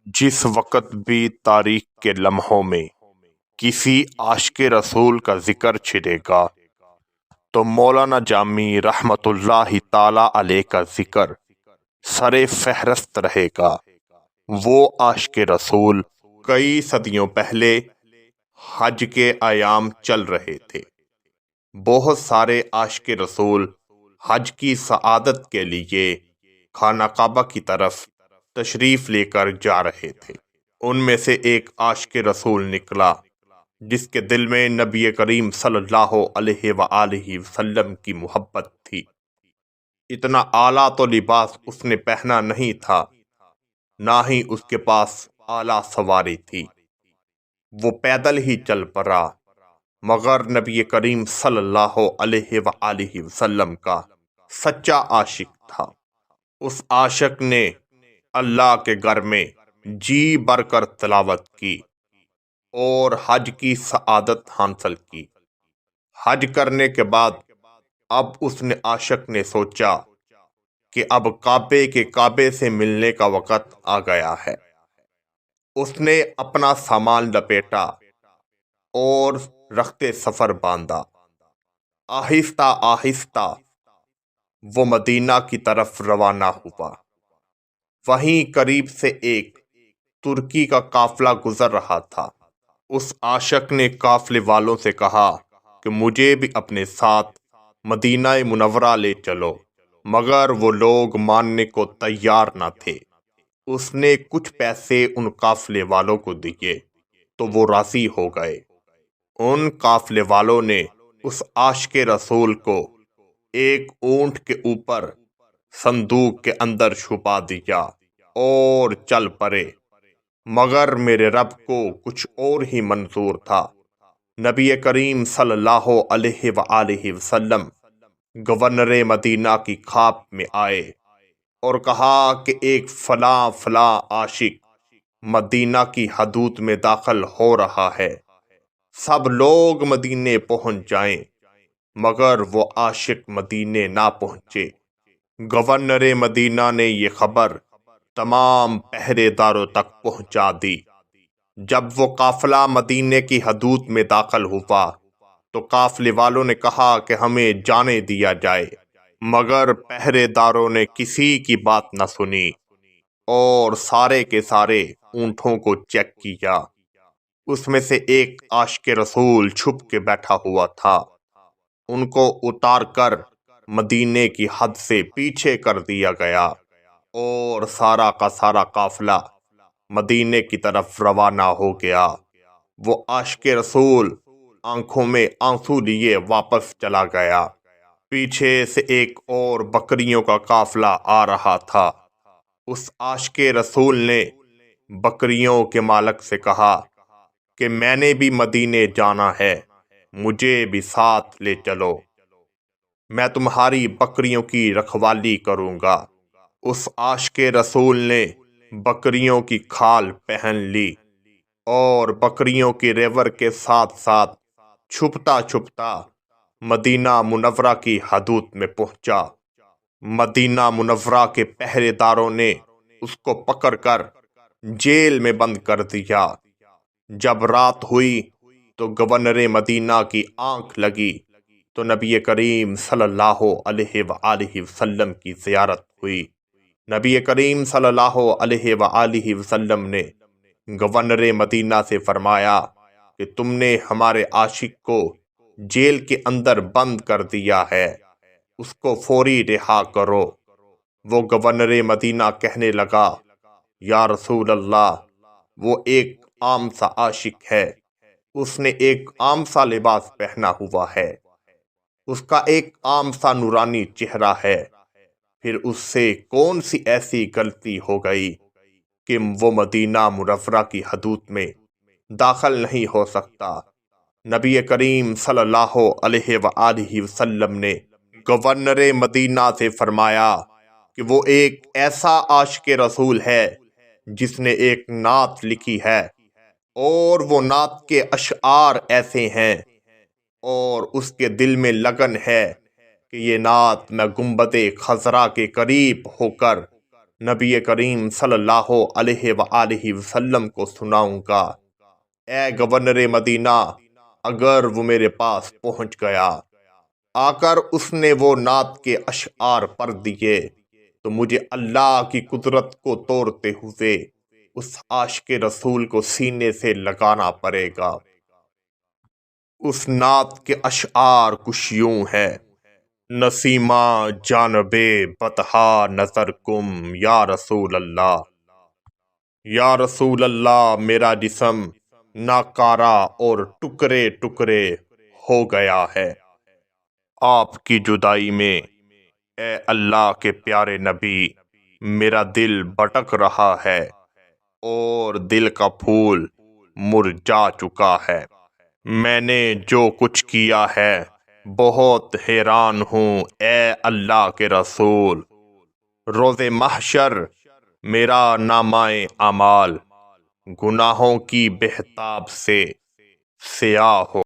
جس وقت بھی تاریخ کے لمحوں میں کسی عاشق رسول کا ذکر چھڑے گا تو مولانا جامی رحمت اللہ تعالی علیہ کا ذکر سر فہرست رہے گا۔ وہ عاشق رسول کئی صدیوں پہلے حج کے ایام چل رہے تھے۔ بہت سارے عاشق رسول حج کی سعادت کے لیے خانہ کعبہ کی طرف تشریف لے کر جا رہے تھے۔ ان میں سے ایک عاشق رسول نکلا جس کے دل میں نبی کریم صلی اللہ علیہ وآلہ وسلم کی محبت تھی۔ اتنا اعلیٰ تو لباس اس نے پہنا نہیں تھا، نہ ہی اس کے پاس اعلیٰ سواری تھی۔ وہ پیدل ہی چل پڑا، مگر نبی کریم صلی اللہ علیہ وآلہ وسلم کا سچا عاشق تھا۔ اس عاشق نے اللہ کے گھر میں جی بھر کر تلاوت کی اور حج کی سعادت حاصل کی۔ حج کرنے کے بعد اب اس نے عاشق نے سوچا کہ اب کعبے سے ملنے کا وقت آ گیا ہے۔ اس نے اپنا سامان لپیٹا اور رخت سفر باندھا۔ آہستہ آہستہ وہ مدینہ کی طرف روانہ ہوا۔ وہیں قریب سے ایک ترکی کا قافلہ گزر رہا تھا۔ اس عاشق نے قافلے والوں سے کہا کہ مجھے بھی اپنے ساتھ مدینہ منورہ لے چلو، مگر وہ لوگ ماننے کو تیار نہ تھے۔ اس نے کچھ پیسے ان قافلے والوں کو دیے تو وہ راضی ہو گئے۔ ان قافلے والوں نے اس عاشق رسول کو ایک اونٹ کے اوپر صندوق کے اندر چھپا دیا اور چل پڑے، مگر میرے رب کو کچھ اور ہی منظور تھا۔ نبی کریم صلی اللہ علیہ وآلہ وسلم گورنر مدینہ کی خواب میں آئے اور کہا کہ ایک فلاں عاشق مدینہ کی حدود میں داخل ہو رہا ہے، سب لوگ مدینے پہنچ جائیں، مگر وہ عاشق مدینے نہ پہنچے۔ گورنر مدینہ نے یہ خبر تمام پہرے داروں تک پہنچا دی۔ جب وہ قافلہ مدینے کی حدود میں داخل ہوا تو قافلے والوں نے کہا کہ ہمیں جانے دیا جائے، مگر پہرے داروں نے کسی کی بات نہ سنی اور سارے کے سارے اونٹوں کو چیک کیا۔ اس میں سے ایک عاشق رسول چھپ کے بیٹھا ہوا تھا۔ ان کو اتار کر مدینے کی حد سے پیچھے کر دیا گیا اور سارا کا سارا قافلہ مدینے کی طرف روانہ ہو گیا۔ وہ عاشق رسول آنکھوں میں آنسو لیے واپس چلا گیا۔ پیچھے سے ایک اور بکریوں کا قافلہ آ رہا تھا۔ اس عاشق رسول نے بکریوں کے مالک سے کہا کہ میں نے بھی مدینے جانا ہے، مجھے بھی ساتھ لے چلو، میں تمہاری بکریوں کی رکھوالی کروں گا۔ اس عاشق رسول نے بکریوں کی کھال پہن لی اور بکریوں کی ریوڑ کے ساتھ ساتھ چھپتا چھپتا مدینہ منورہ کی حدود میں پہنچا۔ مدینہ منورہ کے پہرے داروں نے اس کو پکڑ کر جیل میں بند کر دیا۔ جب رات ہوئی تو گورنر مدینہ کی آنکھ لگی تو نبی کریم صلی اللہ علیہ وآلہ وسلم کی زیارت ہوئی۔ نبی کریم صلی اللہ علیہ وآلہ وسلم نے گورنر مدینہ سے فرمایا کہ تم نے ہمارے عاشق کو جیل کے اندر بند کر دیا ہے، اس کو فوری رہا کرو۔ وہ گورنر مدینہ کہنے لگا، یا رسول اللہ، وہ ایک عام سا عاشق ہے، اس نے ایک عام سا لباس پہنا ہوا ہے، اس کا ایک عام سا نورانی چہرہ ہے، پھر اس سے کون سی ایسی غلطی ہو گئی کہ وہ مدینہ منورہ کی حدود میں داخل نہیں ہو سکتا؟ نبی کریم صلی اللہ علیہ وآلہ وسلم نے گورنر مدینہ سے فرمایا کہ وہ ایک ایسا عاشق رسول ہے جس نے ایک نعت لکھی ہے، اور وہ نعت کے اشعار ایسے ہیں اور اس کے دل میں لگن ہے کہ یہ نعت میں گنبد خضرا کے قریب ہو کر نبی کریم صلی اللہ علیہ وآلہ وسلم کو سناؤں گا۔ اے گورنر مدینہ، اگر وہ میرے پاس پہنچ گیا، آ کر اس نے وہ نعت کے اشعار پڑھ دیے، تو مجھے اللہ کی قدرت کو توڑتے ہوئے اس عاشق رسول کو سینے سے لگانا پڑے گا۔ اس نعت کے اشعار کچھ یوں ہے: نسیمہ جانب بطحا نظر کم یا رسول اللہ، یا رسول اللہ میرا جسم ناکارہ اور ٹکڑے ٹکڑے ہو گیا ہے آپ کی جدائی میں۔ اے اللہ کے پیارے نبی، میرا دل بھٹک رہا ہے اور دل کا پھول مرجھا چکا ہے۔ میں نے جو کچھ کیا ہے بہت حیران ہوں اے اللہ کے رسول۔ روز محشر میرا نامہ اعمال گناہوں کی بہتاب سے سیاہ ہو